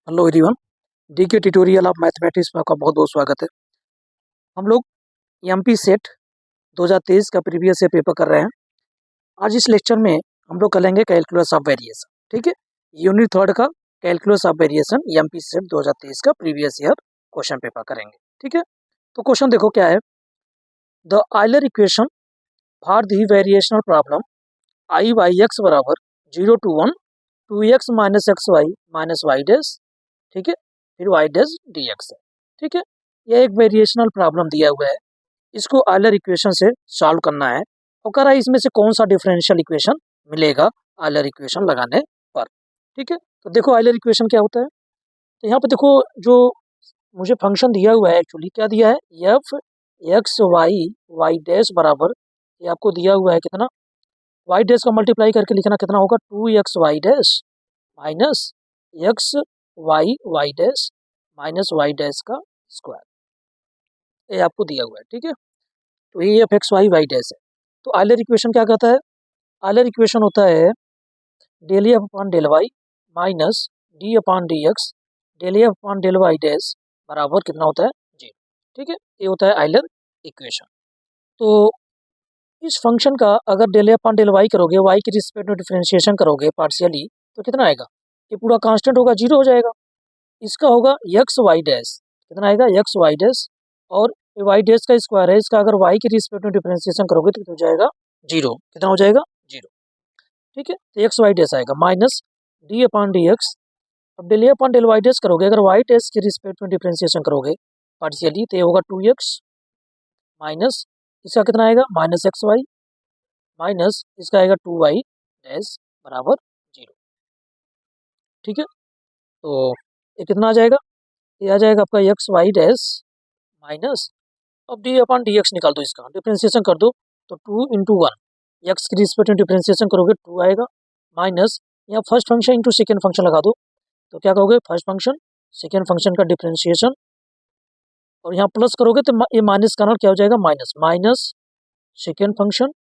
Hello everyone. D के tutorial of mathematics में आपका बहुत बहुत स्वागत है। हम लोग एमपी सेट 2023 का प्रीवियस ईयर पेपर कर रहे हैं। आज इस लेक्चर में हम लोग करेंगे कैलकुलस ऑफ वेरिएशन। ठीक है, यूनिट थर्ड का calculus of variation MP set 2023 का प्रीवियस ईयर क्वेश्चन पेपर करेंगे। ठीक है, तो क्वेश्चन देखो क्या है। The Euler equation for the variational problem I Y X बराबर 0 to 1 2x minus X Y minus Y dash, ठीक है, फिर वाई डैश डी एक्स है। ठीक है, यह एक वेरिएशनल प्रॉब्लम दिया हुआ है, इसको आयलर इक्वेशन से सॉल्व करना है और कह रहा है इसमें से कौन सा डिफरेंशियल इक्वेशन मिलेगा आयलर इक्वेशन लगाने पर। ठीक है, तो देखो आयलर इक्वेशन क्या होता है। तो यहाँ पे देखो जो मुझे फंक्शन दिया हुआ है, एक्चुअली क्या दिया है, F X Y Y dash बराबर, ये आपको दिया हुआ है कितना, वाई डैश का मल्टीप्लाई करके लिखना कितना होगा, 2x Y dash minus X Y Y dash minus Y dash का स्क्वायर, ये आपको दिया हुआ है। ठीक है, तो ये F X Y Y dash है। तो आयलर इक्वेशन क्या कहता है, आयलर इक्वेशन होता है del F upon del Y minus D upon D X del F upon del Y dash बराबर कितना होता है, 0। ठीक है, ये होता है आयलर इक्वेशन। तो इस फंक्शन का अगर del F upon del Y करोगे, वाई के रिस्पेक्ट में डिफरेंशिएशन करोगे पार्शियली, तो कितना आएगा, ये पूरा कांस्टेंट होगा, 0 हो जाएगा। इसका होगा एक्स वाई डैश, कितना आएगा, एक्स वाई डैश, और वाई डैश का स्क्वायर है, इसका अगर वाई के रिस्पेक्ट में डिफरेंशिएशन करोगे तो हो जाएगा 0, कितना हो जाएगा, 0। ठीक है, तो एक्स वाई डैश आएगा minus D upon D x. अब del upon del Y dash करोगे, अगर वाई डैश के रिस्पेक्ट में डिफरेंशिएशन करोगे पार्शियली, तो ये होगा 2x माइनस, इसका कितना आएगा, माइनस एक्स वाई माइनस इसका आएगा 2y डैश बराबर 0। ठीक है, तो ये कितना आ जाएगा, ये आ जाएगा आपका एक्स वाई डैश माइनस, अब डी अपॉन डी एक्स निकाल दो, इसका डिफ्रेंसिएशन कर दो, तो 2 into 1 एक्स की रिस्पेक्ट में डिफ्रेंसिएशन करोगे 2 आएगा, माइनस यहाँ first function into second function लगा दो, तो क्या कहोगे, फर्स्ट फंक्शन सेकेंड फंक्शन का डिफ्रेंसिएशन, और यहाँ प्लस करोगे तो ये माइनस का नाम क्या हो जाएगा, minus minus second function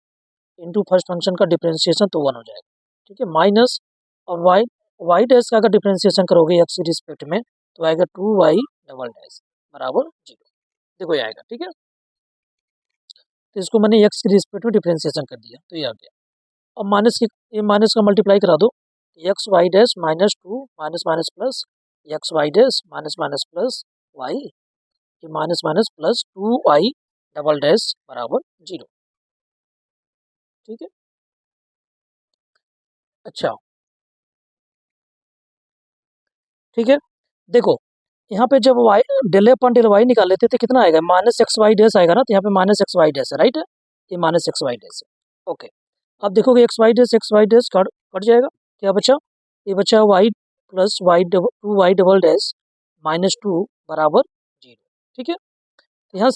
into first function का डिफ्रेंसिएशन, तो 1 हो जाएगा। ठीक है, माइनस, और वाई वाई डैश का अगर डिफ्रेंसिएशन करोगे एक्स की रिस्पेक्ट में, तो आएगा 2y डबल डैश बराबर 0। देखो ये आएगा। ठीक है, तो इसको मैंने एक्स की रिस्पेक्ट में डिफ्रेंसिएशन कर दिया, तो ये आ गया। अब माइनस की, ये माइनस का मल्टीप्लाई करा दो, x Y dash minus 2 minus minus plus x Y dash minus minus plus y, ये minus minus plus 2y double dash बराबर 0। ठीक है, अच्छा, ठीक है, देखो यहाँ पे जब वाई डेल अपन डेल वाई निकाल लेते तो कितना आएगा, माइनस एक्स वाई डैश आएगा ना, तो यहाँ पे माइनस एक्स वाई डैश है, राइट, ये माइनस एक्स वाई डैश है। ओके, अब देखोगे X Y dash cut cut जाएगा, क्या बचा, ये बचा Y plus Y 2y double dash minus 2 बराबर 0। ठीक है, यहाँ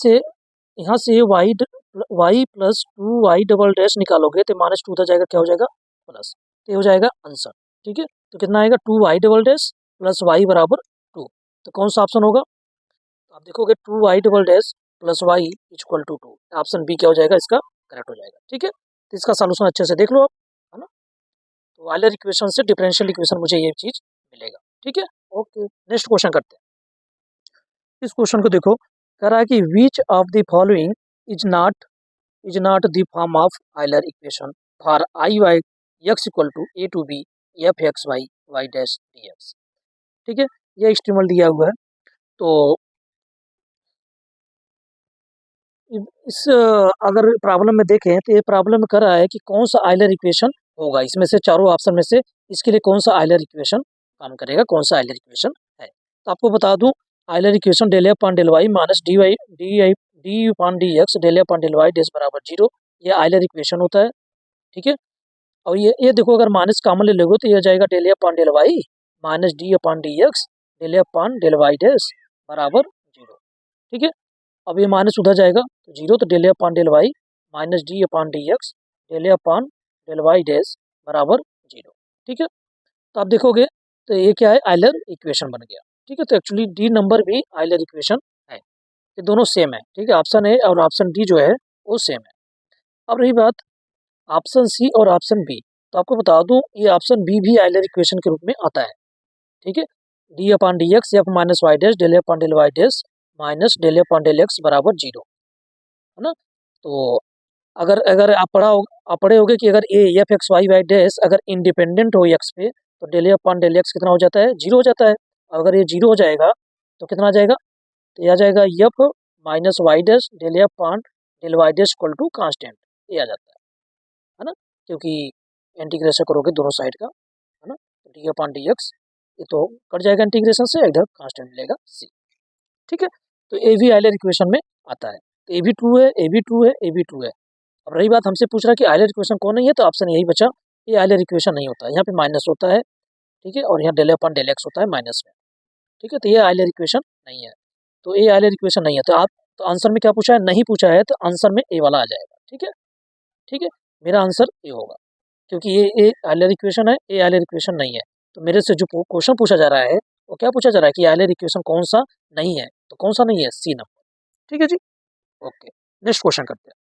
से Y plus 2y double dash निकालोगे तो माइनस 2 उधर जाएगा, क्या हो जाएगा, प्लस, तो ये हो जाएगा आंसर। ठीक है, तो कितना आएगा, 2y double dash plus Y बराबर 2, तो कौन सा ऑप्शन होगा, तो आप देखोगे 2y double dash plus Y equal to 2, option B क्या हो जाएगा, इसका करेक्ट हो जाएगा। ठीक है, तो इसका सॉल्यूशन अच्छे से देख लो आप, है ना। तो आयलर इक्वेशन से डिफरेंशियल इक्वेशन मुझे ये चीज मिलेगा। ठीक है, ओके, नेक्स्ट क्वेश्चन करते हैं। इस क्वेश्चन को देखो, कह रहा है कि which of the following is not the form of Euler equation for I Y X equal to A to B F X Y Y dash D X. ठीक है, ये एक्सट्रीमल दिया हुआ है। तो इस अगर प्रॉब्लम में देखें तो ये प्रॉब्लम कर रहा है कि कौन सा आयलर इक्वेशन होगा, इसमें से चारों ऑप्शन में से इसके लिए कौन सा आयलर इक्वेशन काम करेगा, कौन सा आयलर इक्वेशन है। तो आपको बता दूं, Euler equation del upon del Y minus D Y D upon D X del upon del Y dash बराबर 0, ये आयलर इक्वेशन होता है। ठीक है, और ये देखो अगर माइनस कॉमन ले लोगे तो ये जाएगा del upon del Y minus D upon D X del upon del Y dash बराबर 0। ठीक है, अब ये माइनस उधर जाएगा तो 0, तो del upon del Y minus D upon D X del upon del Y dash बराबर 0। ठीक है, तो आप देखोगे तो ये क्या है, आयलर इक्वेशन बन गया। ठीक है, तो एक्चुअली डी नंबर भी आयलर इक्वेशन है, ये दोनों सेम है। ठीक है, ऑप्शन ए और ऑप्शन डी जो है वो सेम है। अब रही बात ऑप्शन सी और ऑप्शन बी, तो आपको बता दूं ये ऑप्शन बी भी आयलर इक्वेशन के रूप में आता है। ठीक है, D upon D X F minus Y dash del F upon del Y dash minus del F upon del X बराबर 0, है ना। तो अगर अगर आप पढ़े होगे कि अगर A F X Y Y dash अगर इंडिपेंडेंट हो एक्स पे तो del F upon del X कितना हो जाता है, 0 हो जाता है। अगर ये 0 हो जाएगा तो कितना आ जाएगा, तो ये आ जाएगा F minus Y dash del F upon del Y dash equal to constant, ये आ जाता है ना। क्योंकि इंटीग्रेशन करोगे दोनों साइड का, है ना, तो डी अपॉन डी एक्स ये तो कट जाएगा इंटीग्रेशन से, इधर कांस्टेंट मिलेगा सी, ठीक है। तो ए भी आयलर इक्वेशन में आता है, तो ए भी ट्रू है, ए भी ट्रू है, ए भी ट्रू है। अब रही बात हमसे पूछ रहा है कि आयलर इक्वेशन कौन नहीं है, तो ऑप्शन यही बचा, ये आयलर इक्वेशन नहीं होता है, यहाँ पे माइनस होता है, ठीक है, और यहाँ डेल अपॉन डेल एक्स होता है माइनस में, ठीक है, तो ये आयलर इक्वेशन नहीं है, तो ये आयलर इक्वेशन नहीं है। तो आप तो आंसर में क्या पूछा है, नहीं पूछा है, तो आंसर में ए वाला आ जाएगा, ठीक है, ठीक है, मेरा आंसर ए होगा, क्योंकि ये आयलर इक्वेशन है, ये आयलर इक्वेशन नहीं है। तो मेरे से जो क्वेश्चन पूछा जा रहा है वो क्या पूछा जा रहा है कि आयलर इक्वेशन कौन सा नहीं है, तो कौन सा नहीं है, सी नंबर, ठीक है जी, ओके। नेक्स्ट क्वेश्चन करते हैं,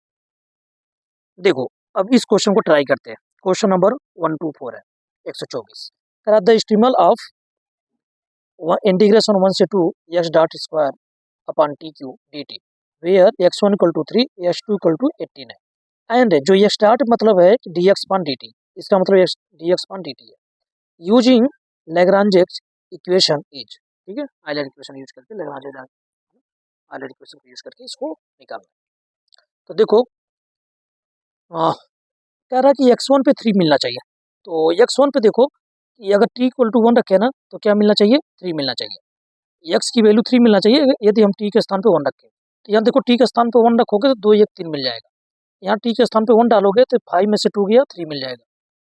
देखो अब इस क्वेश्चन को ट्राई करते हैं। क्वेश्चन नंबर 124 है, 124, द स्टीमल ऑफ इंटीग्रेशन 1 से 2 X dot square upon T Q D T where x1 equal to 3 x2 equal to 18 है, एंड जो ये स्टार्ट मतलब है कि D X upon D T, इसका मतलब D X upon D T है, यूजिंग लैग्रांज इक्वेशन इज, ठीक है, आयलर इक्वेशन यूज करके, लैग्रांज आयलर इक्वेशन को यूज करके इसको निकालना है। तो देखो कह रहा है कि x1 पे 3 मिलना चाहिए, तो x1 पे देखो कि अगर t इक्वल टू 1 रखे ना तो क्या मिलना चाहिए, 3 मिलना चाहिए, x की वैल्यू 3 मिलना चाहिए यदि हम t के स्थान पे 1 रखें। तो यहाँ देखो t के स्थान पे 1 रखोगे तो 2 1 3 मिल जाएगा, यहाँ t के स्थान पे 1 डालोगे तो 5 में से 2 गया 3 मिल जाएगा।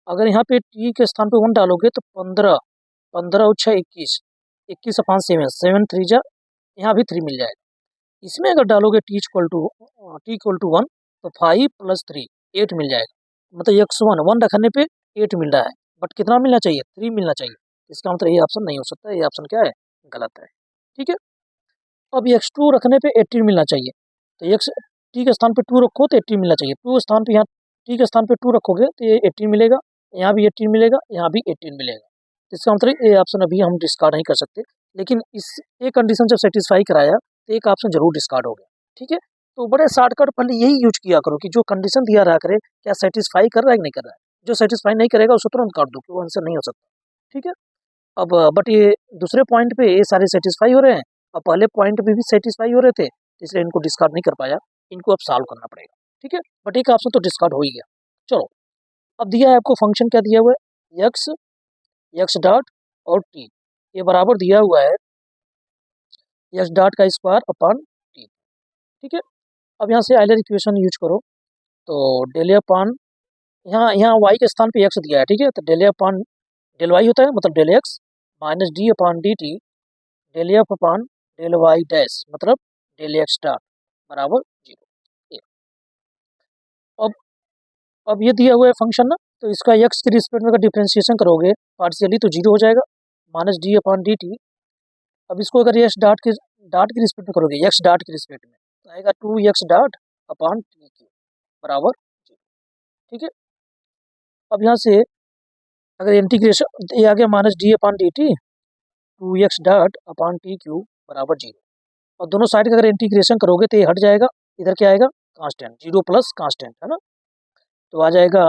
अगर यहाँ पे t के स्थान पे 1 डालोगे तो 15 15 और 6 21 21 और 5 7 3 जा, यहाँ भी 3 मिल जाएगा। इसमें अगर डालोगे t इक्वल टू 1 तो 5 प्लस 3 8 मिल जाएगा, मतलब x1 1 रखने पे 8 मिल रहा है, बट कितना मिलना चाहिए, 3 मिलना चाहिए। इसका मतलब ये ऑप्शन नहीं हो सकता, ये ऑप्शन क्या है, गलत है, ठीक है। अब x2 रखने पे 18 मिलना चाहिए, तो x t के स्थान पे 2 रखो तो 18 मिलना चाहिए, 2 स्थान पे यहाँ t के स्थान पे 2 रखोगे तो ये 18 मिलेगा, यहाँ भी 18 मिलेगा, यहाँ भी 18 मिलेगा। तो इसका मतलब ये ऑप्शन अभी हम डिस्कार्ड नहीं कर सकते, लेकिन इस एक कंडीशन जब सेटिस्फाई कराया तो एक ऑप्शन जरूर डिस्कार्ड हो गया, ठीक है। तो बड़े शॉर्टकट पहले यही यूज किया करो कि जो कंडीशन दिया रहा करे क्या सेटिस्फाई कर रहा है कि नहीं कर रहा है, जो सेटिस्फाई नहीं करेगा उसको तुरंत काट दो कि वो आंसर नहीं हो सकता, ठीक है। अब बट ये दूसरे पॉइंट पे ये सारे सेटिस्फाई हो रहे हैं और पहले पॉइंट पे भी सेटिस्फाई हो रहे थे, इसलिए इनको डिस्कार्ड नहीं कर पाया, इनको अब सॉल्व करना पड़ेगा, ठीक है। बट एक ऑप्शन तो डिस्कार्ड हो ही गया। चलो अब दिया है आपको फंक्शन, क्या दिया हुआ है, एक्स डॉट और टी, ये बराबर दिया हुआ है एक्स डॉट का स्क्वायर अपॉन टी, ठीक है। अब यहाँ से आयलर इक्वेशन यूज करो, तो डेल अपॉन यहाँ वाई के स्थान पे एक्स दिया है, ठीक है, तो डेल अपॉन डेल वाई होता है, मतलब del X minus D upon D T del F upon del Y dash मतलब डेल एक्स डॉट बराबर 0। अब अब ये दिया हुआ है फंक्शन ना, तो इसका एक्स के रिस्पेक्ट में अगर डिफ्रेंशिएशन करोगे पार्शियली तो 0 हो जाएगा, minus D upon D T. अब इसको अगर एक्स डॉट के रिस्पेक्ट में करोगे, एक्स डॉट के रिस्पेक्ट में तो आएगा 2 X dot upon T Q बराबर 0, ठीक है। अब यहाँ से अगर इंटीग्रेशन ये आ गया minus D upon D T 2 X dot upon T Q बराबर 0, और दोनों साइड का अगर इंटीग्रेशन करोगे तो ये हट जाएगा, इधर क्या आएगा, कांस्टेंट, 0 प्लस कांस्टेंट, है ना, तो आ जाएगा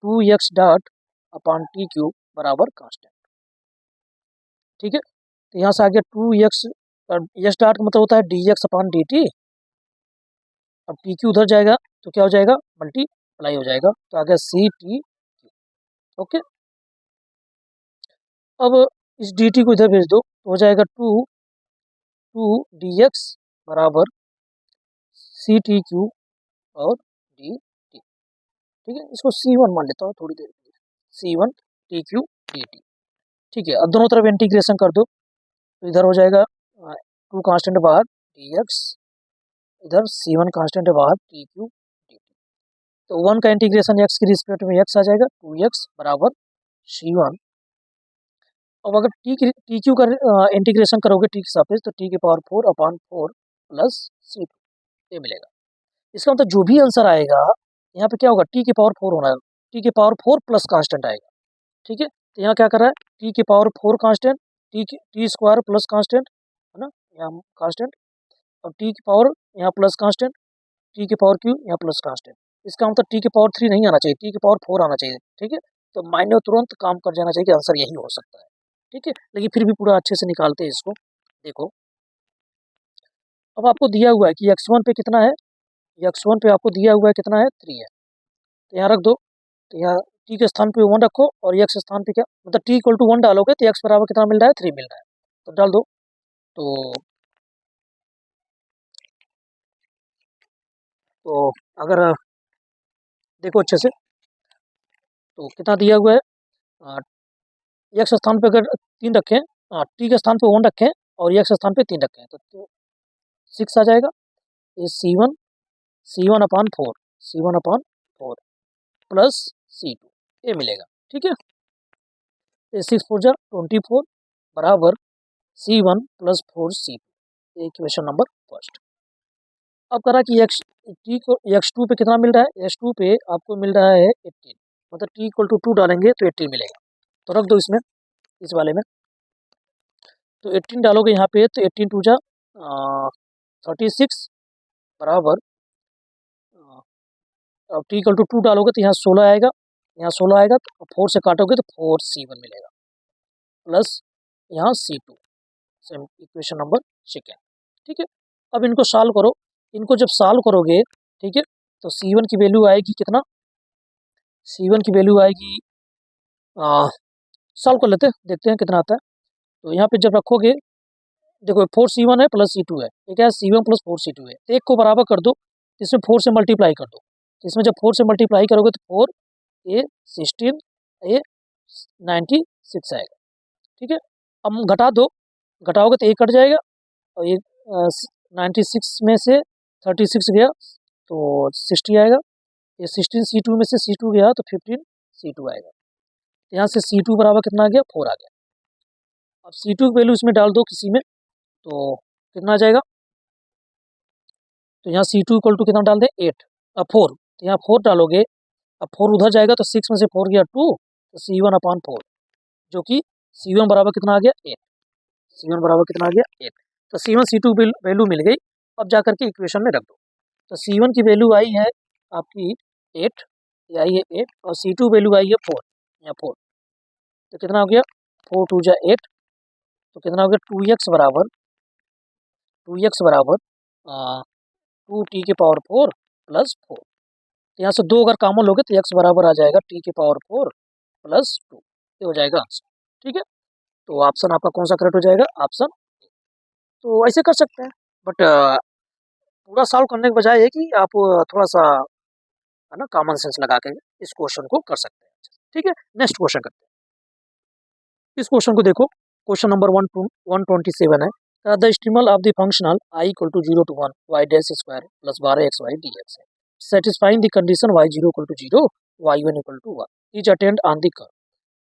2 X dot upon T Q बराबर कांस्टेंट, ठीक है। तो यहाँ से आ गया 2 एक्स डॉट का मतलब होता है D x upon D T, अब टी क्यू उधर जाएगा तो क्या हो जाएगा, मल्टीप्लाई हो जाएगा, तो आ गया सी टी क्यू, ओके। अब इस डी टी को इधर भेज दो तो हो जाएगा 2 डी एक्स बराबर सी टी क्यू और डी टी, ठीक है। इसको C1 मान लेता हूँ थोड़ी देर के लिए, C1 T Q D T, ठीक है। अब दोनों तरफ इंटीग्रेशन कर दो तो इधर हो जाएगा 2 कांस्टेंट बाहर डी एक्स, इधर C1 कांस्टेंट है बाहर टी क्यू डी टी, तो 1 का इंटीग्रेशन एक्स की रिस्पेक्ट में एक्स आ जाएगा, 2x बराबर C1। अब अगर टी क्यू का इंटीग्रेशन करोगे टी के सापेक्ष तो टी के पावर 4 अपॉन 4 प्लस C2 ये मिलेगा। इसका मतलब जो भी आंसर आएगा यहाँ पे क्या होगा, टी के पावर 4 होना है, टी के पावर 4 प्लस कांस्टेंट आएगा, ठीक है। तो यहाँ क्या कर रहा है, टी के power 4 constant T square plus constant है ना, यहाँ कांस्टेंट, और टी की पावर यहाँ प्लस कांस्टेंट, टी की पावर क्यू यहाँ प्लस कांस्टेंट। इसका मतलब टी की पावर 3 नहीं आना चाहिए, टी की पावर 4 आना चाहिए। ठीक है, तो माइंड में तुरंत काम कर जाना चाहिए कि आंसर यही हो सकता है। ठीक है, लेकिन फिर भी पूरा अच्छे से निकालते हैं इसको। देखो अब आपको दिया हुआ है कि x1 पे कितना है, x1 पे आपको दिया हुआ है कितना है, 3 है, तो यहाँ रख दो। तो यहाँ टी के स्थान पे 1 रखो और x स्थान पे क्या, मतलब टी इक्वल टू 1 डालोगे तो x बराबर कितना मिल रहा है, 3 मिल रहा है, तो डाल दो। तो तो अगर देखो अच्छे से, तो कितना दिया हुआ है, एक्स स्थान पे अगर 3 रखें, टी के स्थान पे 1 रखें और एक्स स्थान पे 3 रखें तो 6 आ जाएगा। ये C1 प्लस C2 ये मिलेगा। ठीक है, ये 6 4 जा 24 बराबर C1 plus 4 C2, equation number first. अब करा कि टी को x2 पे कितना मिल रहा है, x2 पे आपको मिल रहा है 18, मतलब टी इक्वल टू 2 डालेंगे तो 18 मिलेगा, तो रख दो इसमें, इस वाले में। तो 18 डालोगे यहाँ पे तो 18 टू जा 36 बराबर, अब टी इक्वल टू 2 डालोगे तो यहाँ 16 आएगा, यहाँ 16 आएगा, तो 4 से काटोगे तो 4C1 मिलेगा प्लस यहाँ C2, same equation number second. ठीक है, अब इनको सॉल्व करो, इनको जब सॉल्व करोगे, ठीक है, तो C1 की वैल्यू आएगी कितना, C1 की वैल्यू आएगी, सॉल्व कर लेते हैं, देखते हैं कितना आता है। तो यहाँ पे जब रखोगे, देखो 4C1 है प्लस C2 है, ठीक है, C1 प्लस 4C2 है, एक को बराबर कर दो, इसमें 4 से मल्टीप्लाई कर दो, इसमें जब 4 से मल्टीप्लाई करोगे तो 4 ये 16 ये 96 आएगा। ठीक है, अब घटा दो, घटाओगे तो 1 कट जाएगा और ये 96 में से 36 गया तो 60 आएगा, ये 16 C2 में से C2 गया तो 15 C2 आएगा, यहाँ से C2 बराबर कितना आ गया, 4 आ गया। अब C2 की वैल्यू इसमें डाल दो किसी में, तो कितना आ जाएगा, तो यहाँ C2 इक्वल टू कितना डाल दें, 8, अब 4, तो यहाँ 4 डालोगे, अब 4 उधर जाएगा तो 6 में से 4 गया 2, तो C1 अपॉन 4, जो कि C1 बराबर कितना आ गया, 8, C1 बराबर कितना आ गया, 8। तो C1 C2 वैल्यू मिल गई, अब जा करके इक्वेशन में रख दो। तो C1 की वैल्यू आई है आपकी 8, ये आई है 8, और C2 वैल्यू आई है 4, यहाँ 4, तो कितना हो गया, 4 2 जा 8, तो कितना हो गया, 2x बराबर 2t के पावर 4 प्लस 4, तो यहाँ से 2 अगर कॉमन लोगे तो x बराबर आ जाएगा t के पावर 4 प्लस 2, ये हो जाएगा आंसर। ठीक है, तो ऑप्शन आपका कौन सा करेक्ट हो जाएगा, ऑप्शन। तो ऐसे कर सकते हैं, बट पूरा सॉल्व करने के बजाय है कि आप थोड़ा सा है ना कॉमन सेंस लगा के इस क्वेश्चन को कर सकते हैं। ठीक है, नेक्स्ट क्वेश्चन करते हैं। इस क्वेश्चन को देखो, क्वेश्चन नंबर 127 है, the extremal of the functional I equal to 0 to 1 y dash square plus 12xy dx है, satisfying the condition y 0 equal to 0 y1 equal to 1 is attained on the curve.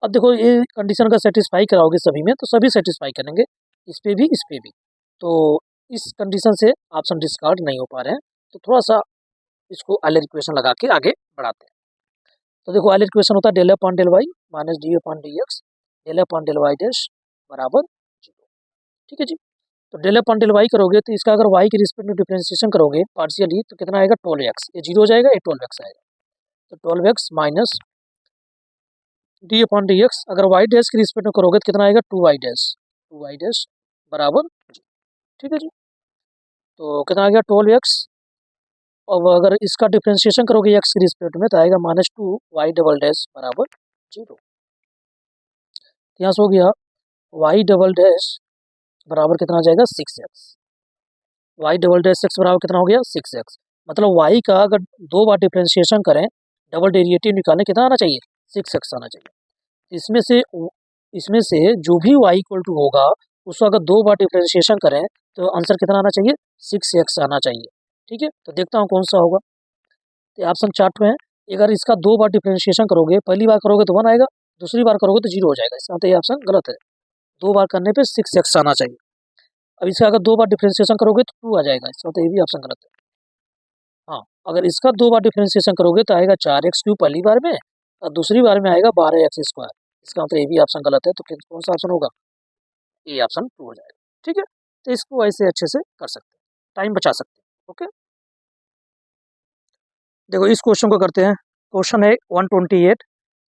अब देखो ये condition का satisfy कराओगे सभी में, तो सभी सेटिस्फाई करेंगे, इस पे भी इस पे भी, तो इस कंडीशन से ऑप्शन डिस्कार्ड नहीं हो पा रहे हैं, तो थोड़ा सा इसको आइलर इक्वेशन लगा के आगे बढ़ाते हैं। तो देखो आइलर इक्वेशन होता है del upon del Y minus D upon D X del upon del Y dash बराबर 0। ठीक है जी, तो डेल अपॉन डेल वाई करोगे तो इसका अगर वाई के रिस्पेक्ट में डिफरेंशिएशन करोगे पार्शियली तो कितना आएगा, 12x, ये 0 हो जाएगा, ये 12x आएगा, तो 12x minus D upon D x, अगर वाई डैश के रिस्पेक्ट में करोगे तो कितना आएगा, 2y डैश बराबर 0। ठीक है जी, तो कितना आ गया, 12x, और अगर इसका डिफरेंशिएशन करोगे x के रिस्पेक्ट में तो आएगा -2y डबल डैश बराबर 0। यहाँ से हो गया y डबल डैश बराबर कितना आ जाएगा, 6x, y double dash x बराबर कितना हो गया, 6x, मतलब y का अगर 2 बार डिफरेंशिएशन करें, डबल डेरिवेटिव निकालने कितना आना चाहिए, 6x आना चाहिए। इसमें से जो भी y इक्वल टू होगा उसको अगर 2 बार डिफरेंशिएशन करें तो आंसर कितना आना चाहिए, 6x आना चाहिए। ठीक है, तो देखता हूँ कौन सा होगा, तो ऑप्शन चार्ट में है, अगर इसका 2 बार डिफरेंशिएशन करोगे, पहली बार करोगे तो 1 आएगा, दूसरी बार करोगे तो 0 हो जाएगा, इसका मतलब ये ऑप्शन गलत है, 2 बार करने पे 6x आना चाहिए। अब इसका अगर 2 बार डिफरेंशिएशन करोगे तो 2 आ जाएगा, इसका मतलब ये भी ऑप्शन गलत है। हाँ, अगर इसका 2 बार डिफरेंशिएशन करोगे तो आएगा 4x³ पहली बार में, और दूसरी बार में आएगा 12x², इसका मतलब ये भी ऑप्शन गलत है, तो कौन सा ऑप्शन होगा, ए ऑप्शन ट्रू हो जाएगा। ठीक है, तो इसको ऐसे अच्छे से कर सकते हैं, टाइम बचा सकते हैं। ओके, देखो इस क्वेश्चन को करते हैं। क्वेश्चन है 128,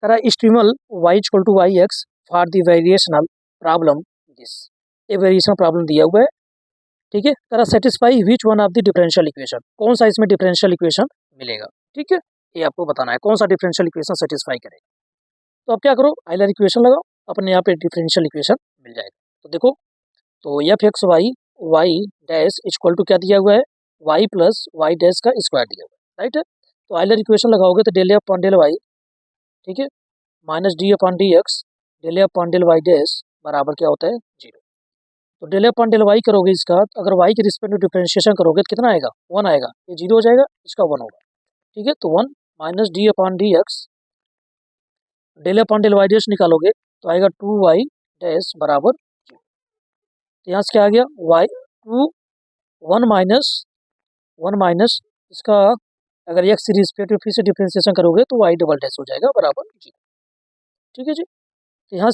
कह रहा है extremal y equal to Y X for the variational problem this. ये वेरिएशनल प्रॉब्लम दिया हुआ है। ठीक है, कह रहा satisfy which one of the differential equation, कौन सा इसमें डिफरेंशियल इक्वेशन मिलेगा। ठीक है, ये आपको बताना है कौन सा डिफरेंशियल इक्वेशन सेटिस्फाई करेगा। तो अब क्या करो, आइलर इक्वेशन लगाओ, अपने यहाँ पे डिफरेंशियल इक्वेशन मिल जाएगा। तो देखो, तो F X Y dash equal to क्या दिया हुआ है, वाई प्लस वाई डैश का स्क्वायर दिया हुआ है। राइट है, तो आइलर इक्वेशन लगाओगे तो del F upon del Y, ठीक है, minus D upon D X del F upon del Y dash बराबर क्या होता है, जीरो। तो del F upon del Y करोगे इसका, तो अगर वाई के रिस्पेक्ट में डिफरेंशिएशन करोगे तो कितना आएगा, वन आएगा, ये जीरो हो जाएगा, इसका वन होगा। ठीक है, तो one minus D upon D X del F upon del Y dash निकालोगे तो आएगा टू वाई डैश बराबर जीरो। तो यहाँ से क्या आ गया, वाई टू वन माइनस इसका, अगर एक्स की रिस्पेक्ट में फिर से डिफरेंशिएशन करोगे तो वाई डबल डैश हो जाएगा बराबर जीरो। ठीक है जी, तो यहाँ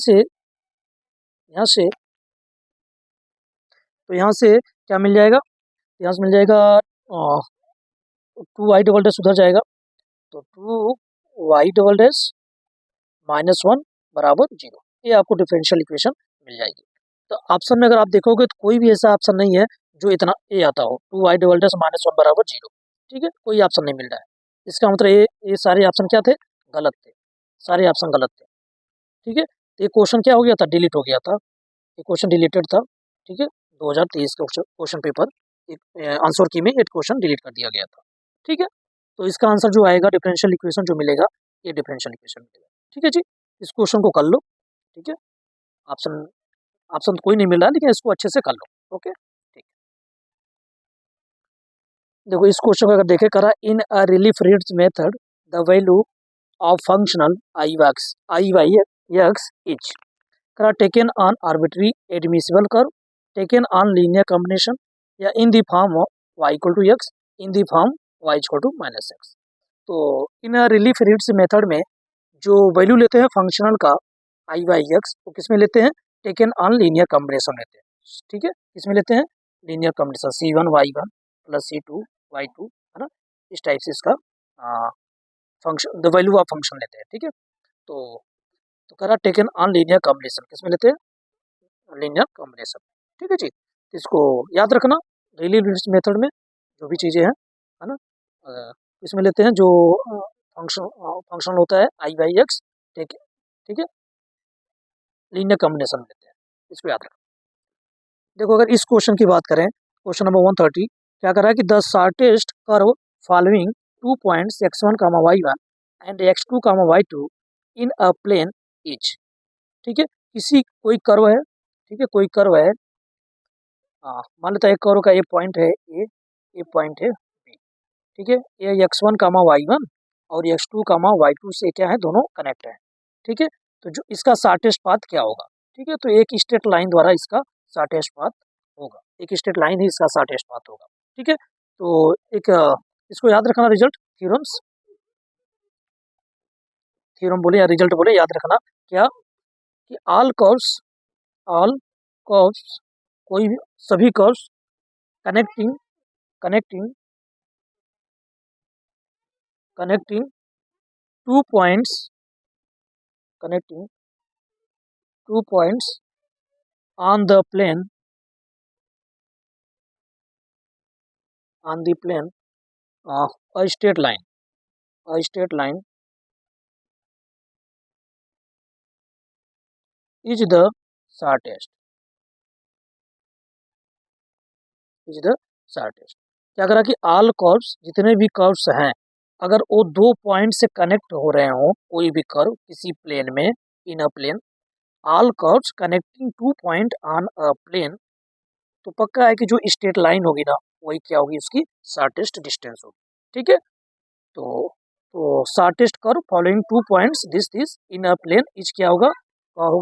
से क्या मिल जाएगा, यहाँ से मिल जाएगा टू वाई डबल डैश उधर जाएगा, तो two Y double dash minus one बराबर जीरो, ये आपको डिफरेंशियल इक्वेशन मिल जाएगी। तो ऑप्शन में अगर आप देखोगे तो कोई भी ऐसा ऑप्शन नहीं है जो इतना ए आता हो, two Y double dash minus one बराबर जीरो। ठीक है, कोई ऑप्शन नहीं मिल रहा है, इसका मतलब ये सारे ऑप्शन क्या थे, गलत थे, सारे ऑप्शन गलत थे। ठीक है, तो ये क्वेश्चन क्या हो गया था, डिलीट हो गया था, ये क्वेश्चन डिलीटेड था। ठीक है, 2023 का क्वेश्चन पेपर आंसर की में एक क्वेश्चन डिलीट कर दिया गया था। ठीक है, तो इसका आंसर जो आएगा डिफरेंशियल इक्वेशन जो मिलेगा, ये डिफरेंशियल इक्वेशन मिलेगा। ठीक है जी, इस क्वेश्चन को कर लो। ठीक है, ऑप्शन ऑप्शन तो कोई नहीं मिल रहा, लेकिन इसको अच्छे से कर लो। ओके, ठीक। देखो इस क्वेश्चन को अगर देखे, करा in a Rayleigh Ritz method the value of functional I Y x is, करा taken on arbitrary admissible curve, taken on linear combination, या in the form of y equal to x, in the form y equal to minus x. तो in relief Ritz method में जो value लेते हैं functional का आई Y x, वो किस में लेते हैं, टेकन ऑन लीनियर कॉम्बिनेशन लेते हैं। ठीक है, किस में लेते हैं, linear combination, C one Y one plus C two Y two, है ना, इस टाइप से इसका function the value of function लेते हैं। ठीक है, तो करा टेकन ऑन लीनियर कॉम्बिनेशन, किस में लेते हैं, लीनियर कॉम्बिनेशन। ठीक है जी, तो इसको याद रखना, रिलीफ रेट्स मेथड में जो भी चीज़ें हैं, है ना, इसमें लेते हैं जो फंक्शन होता है आई वाई एक्स, ठीक है, ठीक है, लीनियर कॉम्बिनेशन लेते हैं, इसको याद रखना। देखो अगर इस क्वेश्चन की बात करें, क्वेश्चन नंबर 130, क्या कर रहा है कि the shortest curve following two points x1 comma y1 and x2 comma y2 in a plane is. ठीक है, किसी कोई कर्व है, ठीक है, कोई कर्व है, मान लेता है एक कर्व का ये पॉइंट है ए, ये पॉइंट है बी। ठीक है, ये x1 कामा y1 और x2 कामा y2 से क्या है, दोनों कनेक्ट है। ठीक है, तो जो इसका शॉर्टेस्ट पाथ क्या होगा। ठीक है, तो एक स्ट्रेट लाइन द्वारा इसका शॉर्टेस्ट पाथ होगा, एक स्ट्रेट लाइन ही इसका शॉर्टेस्ट पाथ होगा। ठीक है, तो एक इसको याद रखना, रिजल्ट थ्योरम बोले या रिजल्ट बोले, याद रखना क्या, कि ऑल कर्व्स कोई भी सभी curves connecting connecting connecting two points connecting two points on the plane a straight line is the shortest क्या करा कि ऑल कर्व्स, जितने भी कर्व्स हैं, अगर वो दो पॉइंट से कनेक्ट हो रहे हो, कोई भी कर्व किसी प्लेन में, in a plane, all curves connecting two point on a plane, तो पक्का है कि जो स्ट्रेट लाइन होगी ना, वही क्या होगी, उसकी शॉर्टेस्ट डिस्टेंस होगी। ठीक है, तो shortest curve following two points this in a plane is क्या होगा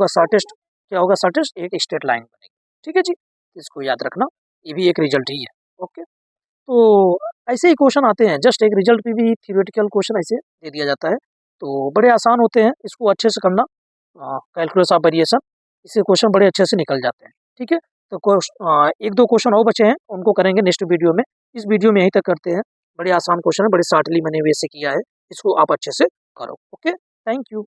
शॉर्टेस्ट, क्या होगा शॉर्टेस्ट, एक स्ट्रेट लाइन बनेगी। ठीक है जी, इसको याद रखना, ये भी एक रिजल्ट ही है। ओके, तो ऐसे ही क्वेश्चन आते हैं, जस्ट एक रिजल्ट पे भी थ्योरेटिकल क्वेश्चन ऐसे दे दिया जाता है, तो बड़े आसान होते हैं, इसको अच्छे से करना, कैलकुलस ऑफ वेरिएशन, इससे क्वेश्चन बड़े अच्छे से निकल जाते हैं। ठीक है, तो एक दो क्वेश्चन और बचे हैं, उनको करेंगे नेक्स्ट वीडियो में। इस वीडियो में यहीं तक करते हैं। बड़े आसान क्वेश्चन है, बड़े शॉर्टली मैंने वैसे किया है, इसको आप अच्छे से करो। Okay, thank you.